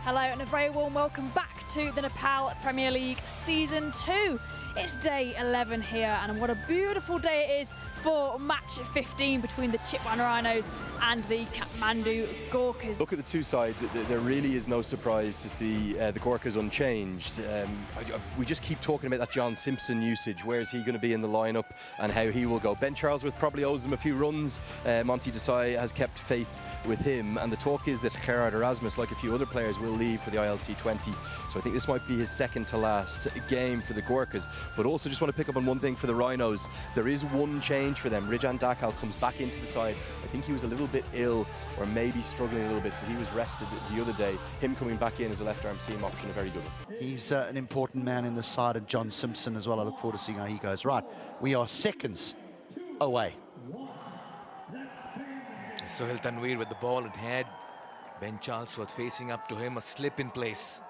Hello and a very warm welcome back to the Nepal Premier League Season 2. It's day 11 here, and what a beautiful day it is for match 15 between the Chitwan Rhinos and the Kathmandu Gorkhas. Look at the two sides. There really is no surprise to see the Gorkhas unchanged. We just keep talking about that John Simpson usage. Where is he going to be in the lineup and how he will go? Ben Charlesworth probably owes them a few runs. Monty Desai has kept faith with him, and the talk is that Gerard Erasmus, like a few other players, will leave for the ILT 20. So I think this might be his second to last game for the Gorkhas. But also just want to pick up on one thing for the Rhinos. There is one change for them. Rijan Dakal comes back into the side. I think he was a little bit ill, or maybe struggling a little bit, so he was rested the other day. Him coming back in as a left-arm seam option, a very good one. He's an important man in the side, and John Simpson as well. I look forward to seeing how he goes. Right, we are seconds away. Sohail Tanveer with the ball at head. Ben Charlesworth facing up to him, a slip in place.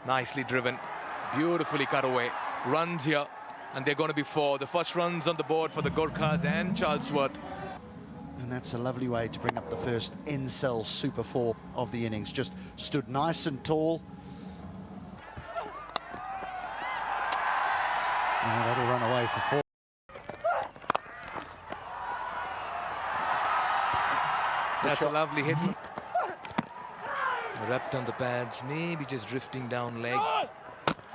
Nicely driven, beautifully cut away. Runs here, and they're going to be four. The first runs on the board for the Gorkhas and Charlesworth. And that's a lovely way to bring up the first NCL Super 4 of the innings. Just stood nice and tall. Oh, that'll run away for four. That's a lovely hit from wrapped on the pads, maybe just drifting down leg.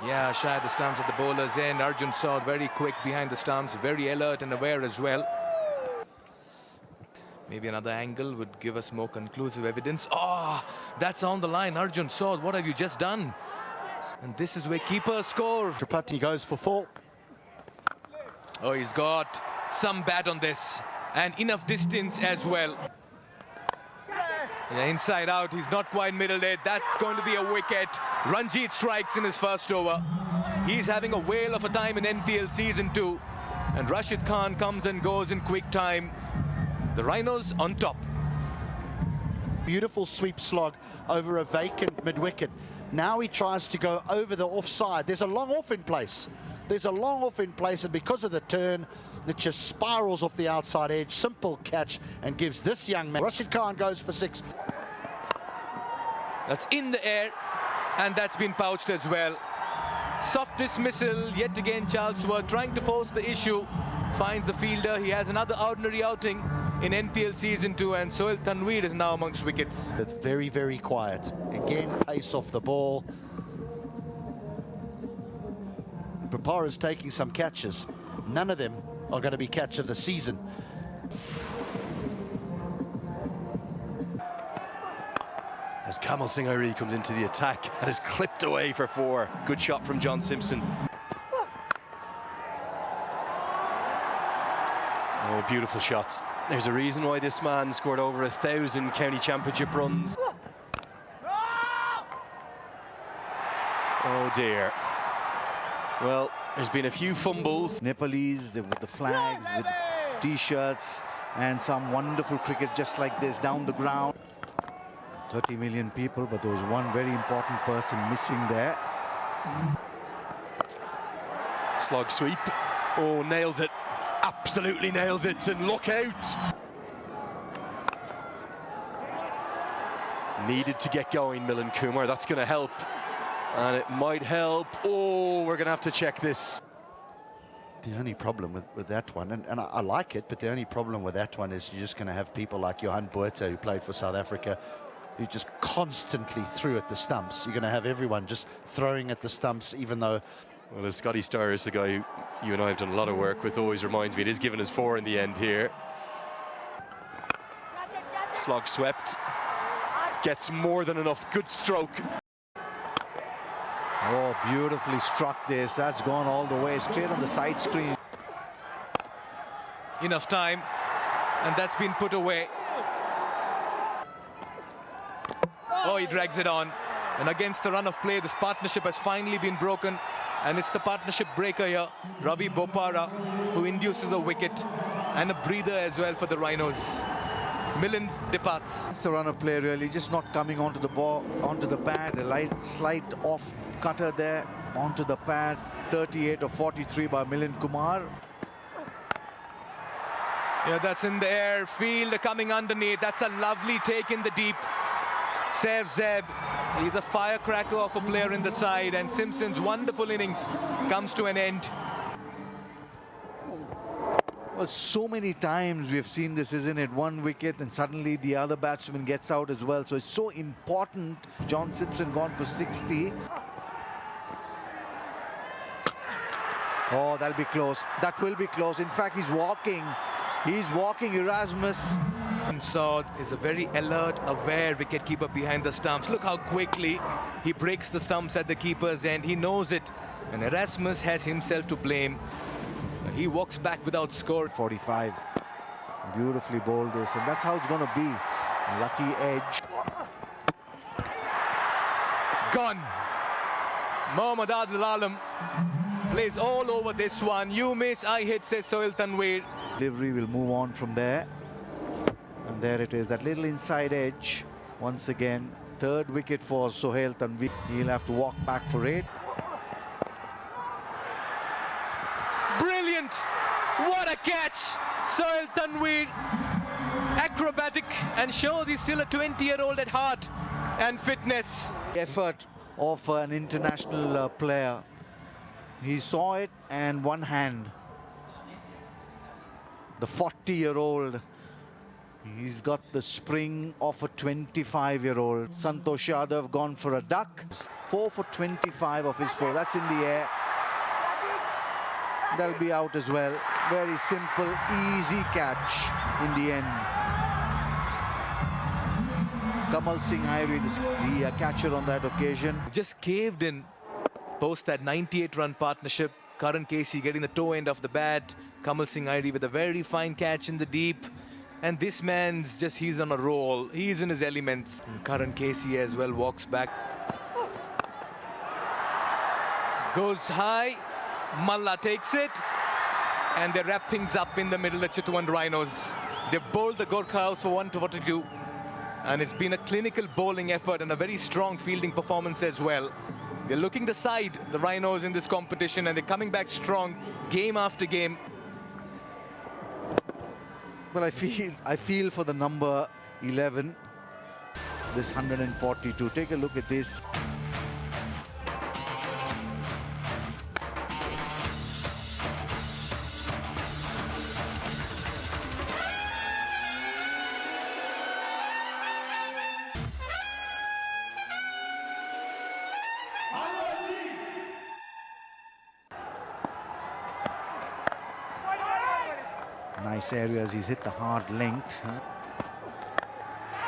Yeah, shy of the stumps at the bowler's end. Arjun Saud very quick behind the stumps, very alert and aware as well. Maybe another angle would give us more conclusive evidence. Oh, that's on the line. Arjun Saud, what have you just done? And this is where keepers score. Tripathi goes for four. Oh, he's got some bat on this and enough distance as well. Yeah, inside out, he's not quite middled it. That's going to be a wicket. Ranjit strikes in his first over. He's having a whale of a time in NPL Season 2. And Rashid Khan comes and goes in quick time. The Rhinos on top. Beautiful sweep slog over a vacant mid-wicket. Now he tries to go over the offside. There's a long off in place. There's a long off in place, and because of the turn, it just spirals off the outside edge. Simple catch, and gives this young man. Rashid Khan goes for six. That's in the air, and that's been pouched as well. Soft dismissal, yet again Charlesworth trying to force the issue. Finds the fielder. He has another ordinary outing in NPL Season 2, and Sohail Tanveer is now amongst wickets. It's very, very quiet. Again, pace off the ball. Prapar is taking some catches. None of them are going to be catch of the season. As Kamal Singh Airi comes into the attack and is clipped away for four. Good shot from John Simpson. Oh, beautiful shots. There's a reason why this man scored over 1,000 county championship runs. Oh dear. Well, there's been a few fumbles. Nepalese with the flags, with T-shirts, and some wonderful cricket just like this down the ground. 30 million people, but there was one very important person missing there. Slog sweep. Oh, nails it. Absolutely nails it, and look out. Needed to get going, Milan Kumar. That's going to help. And it might help. Oh, we're going to have to check this. The only problem with that one, and I like it, but the only problem with that one is you're just going to have people like Johan Botha, who played for South Africa, who just constantly threw at the stumps. You're going to have everyone just throwing at the stumps, even though... Well, as Scotty Starr is a guy who you and I have done a lot of work with, always reminds me it is given us four in the end here. Slog swept. Gets more than enough. Good stroke. Oh, beautifully struck this. That's gone all the way straight on the side screen. Enough time, and that's been put away. Oh, he drags it on. And against the run of play, this partnership has finally been broken. And it's the partnership breaker here, Ravi Bopara, who induces a wicket and a breather as well for the Rhinos. Milan departs. It's the run of play really, just not coming onto the ball, onto the pad. A slight off cutter there onto the pad. 38 or 43 by Milan Kumar. Yeah, that's in the air. Field coming underneath. That's a lovely take in the deep. Saif Zeb, he's a firecracker of a player in the side, and Simpson's wonderful innings comes to an end. Well, so many times we've seen this, isn't it? One wicket and suddenly the other batsman gets out as well. So it's so important. John Simpson gone for 60. Oh, that'll be close. That will be close. In fact, he's walking. He's walking, Erasmus. Saad is a very alert, aware wicketkeeper behind the stumps. Look how quickly he breaks the stumps at the keeper's end. He knows it. And Erasmus has himself to blame. He walks back without score. 45. Beautifully bowled this. And that's how it's going to be. Lucky edge. Gone. Mohammad Adil Alam plays all over this one. You miss, I hit, says Sohail Tanveer. Delivery will move on from there. And there it is, that little inside edge. Once again, third wicket for Sohail Tanveer. He'll have to walk back for it. Brilliant! What a catch! Sohail Tanveer, acrobatic, and shows he's still a 20-year-old at heart and fitness. Effort of an international player. He saw it and one hand. The 40-year-old, he's got the spring of a 25-year-old. Santosh Yadav gone for a duck. 4 for 25 of his 4. That's in the air. That'll be out as well. Very simple, easy catch in the end. Kamal Singh Airi, the catcher on that occasion. Just caved in post that 98-run partnership. Karan Casey getting the toe end of the bat. Kamal Singh Airi with a very fine catch in the deep. And this man's just, he's on a roll. He's in his elements. And Karan Casey as well walks back. Goes high. Malla takes it. And they wrap things up in the middle, the Chitwan Rhinos. They've bowled the Gorkhas for 142. And it's been a clinical bowling effort and a very strong fielding performance as well. They're looking the side, the Rhinos, in this competition, and they're coming back strong game after game. Well, I feel for the number 11, this 142. Take a look at this. Nice areas, he's hit the hard length.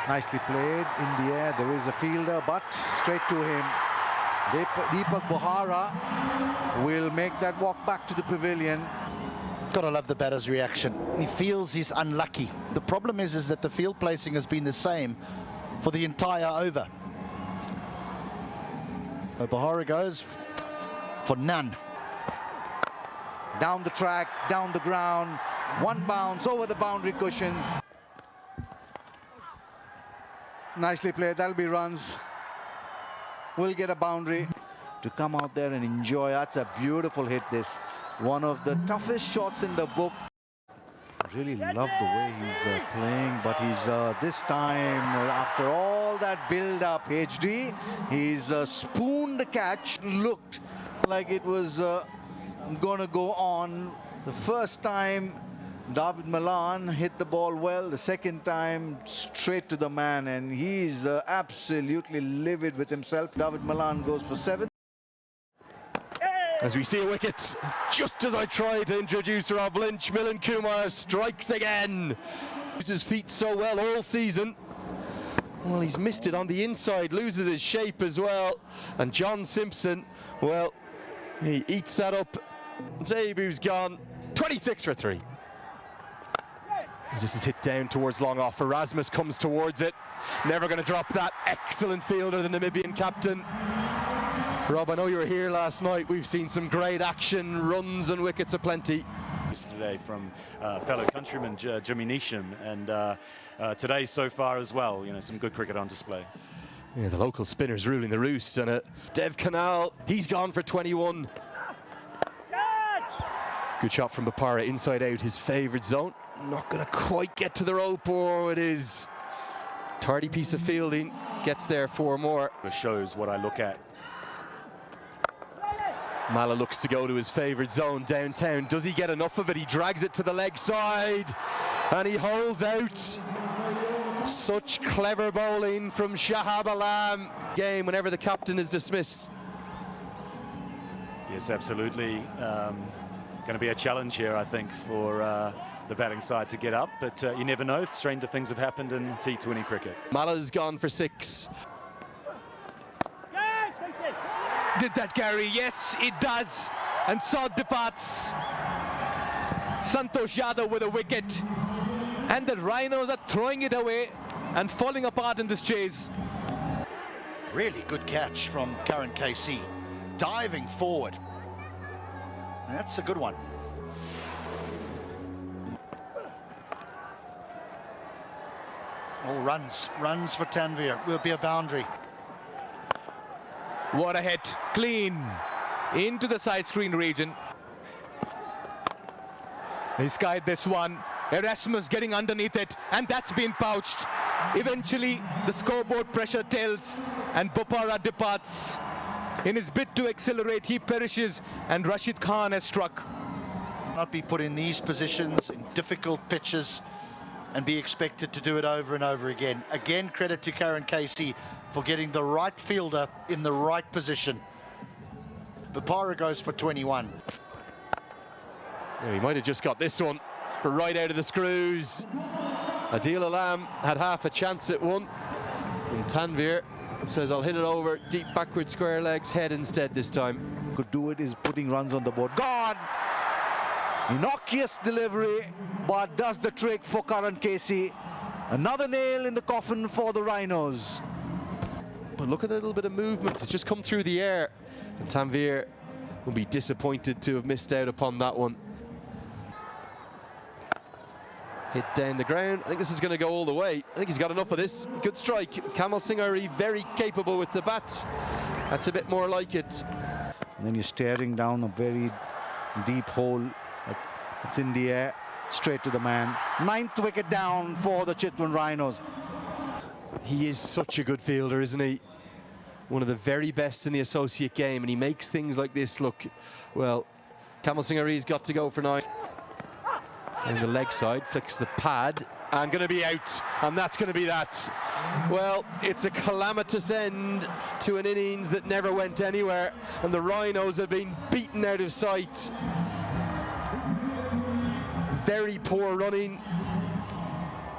Nicely played in the air. There is a fielder, but straight to him. Deepak Bohara will make that walk back to the pavilion. Gotta love the batter's reaction. He feels he's unlucky. The problem is that the field placing has been the same for the entire over. Bohara goes for none. Down the track, down the ground. One bounce over the boundary cushions. Nicely played. That'll be runs. We'll get a boundary to come out there and enjoy. That's a beautiful hit, this. One of the toughest shots in the book. I really love the way he's playing, but he's this time, after all that build-up, HD, he's spooned the catch. Looked like it was going to go on. The first time, David Malan hit the ball well. The second time, straight to the man, and he's absolutely livid with himself. David Malan goes for 7. As we see a wicket, just as I try to introduce Rob Lynch, Milan Kumar strikes again. Used his feet so well all season. Well, he's missed it on the inside, loses his shape as well. And John Simpson, well, he eats that up. Zebu's gone, 26 for 3. As this is hit down towards long off, Erasmus comes towards it. Never going to drop that. Excellent fielder, the Namibian captain. Rob, I know you were here last night. We've seen some great action, runs and wickets aplenty. Yesterday from fellow countryman Jimmy Neesham, and today so far as well, you know, some good cricket on display. Yeah, the local spinners ruling the roost, and Dev Canal, he's gone for 21. Good shot from Bopara, inside out, his favourite zone. not going to quite get to the rope. Oh, it is. Tardy piece of fielding, gets there 4 more. It shows what I look at. Mala looks to go to his favourite zone downtown. Does he get enough of it? He drags it to the leg side and he holds out. Such clever bowling from Shahab Alam. Game whenever the captain is dismissed. Yes, absolutely. Going to be a challenge here, I think, for the batting side to get up, but you never know. Stranger things have happened in T20 cricket. Mala's gone for 6. Did that, Gary? Yes, it does. And Saad departs. Santosh Yadav with a wicket. And the Rhinos are throwing it away and falling apart in this chase. Really good catch from Karan KC, diving forward. That's a good one. Oh, runs for Tanvir. Will be a boundary. What a hit. Clean. Into the side screen region. He skied this one. Erasmus getting underneath it, and that's been pouched. Eventually, the scoreboard pressure tells, and Bopara departs. In his bid to accelerate, he perishes, and Rashid Khan has struck. Not be put in these positions, in difficult pitches, and be expected to do it over and over again. Again, credit to Karan KC for getting the right fielder in the right position. Bopara goes for 21. Yeah, he might have just got this one right out of the screws. Adil Alam had half a chance at one, and Tanvir says, I'll hit it over deep backward square legs, head instead this time. Could do it, is putting runs on the board. Gone! Innocuous delivery, but does the trick for Karan KC. Another nail in the coffin for the Rhinos. But look at the little bit of movement. It's just come through the air. And Tanvir will be disappointed to have missed out upon that one. Hit down the ground. I think this is going to go all the way. I think he's got enough of this. Good strike. Kamal Singh very capable with the bat. That's a bit more like it. And then you're staring down a very deep hole. It's in the air, straight to the man. 9th wicket down for the Chitwan Rhinos. He is such a good fielder, isn't he? One of the very best in the associate game, and he makes things like this look, well, Kamal Singh has got to go for 9. And the leg side flicks the pad and going to be out, and that's going to be that. Well, it's a calamitous end to an innings that never went anywhere, and the Rhinos have been beaten out of sight. Very poor running,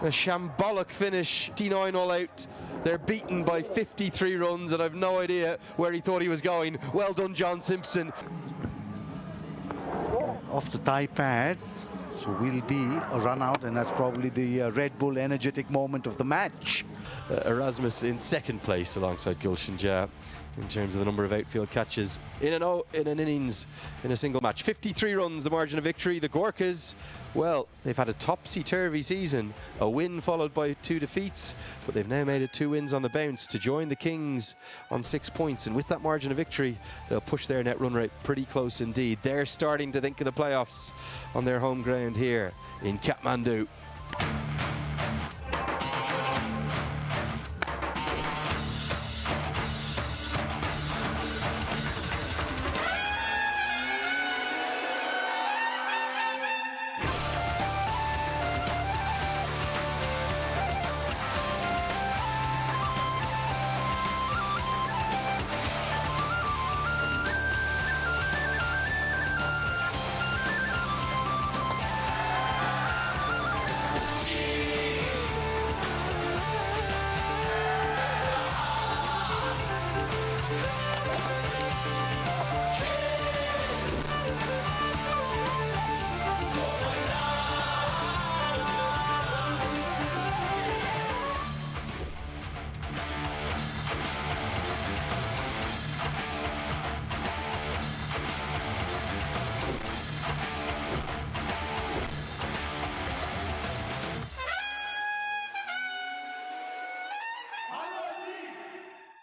a shambolic finish, 59 all out. They're beaten by 53 runs, and I've no idea where he thought he was going. Well done, John Simpson. Off the thigh pad, so will be a run out, and that's probably the Red Bull energetic moment of the match. Erasmus in 2nd place alongside Gulshan Jah in terms of the number of outfield catches in an innings in a single match. 53 runs, the margin of victory. The Gorkhas, well, they've had a topsy-turvy season. A win followed by 2 defeats, but they've now made it 2 wins on the bounce to join the Kings on 6 points. And with that margin of victory, they'll push their net run rate pretty close indeed. They're starting to think of the playoffs on their home ground here in Kathmandu.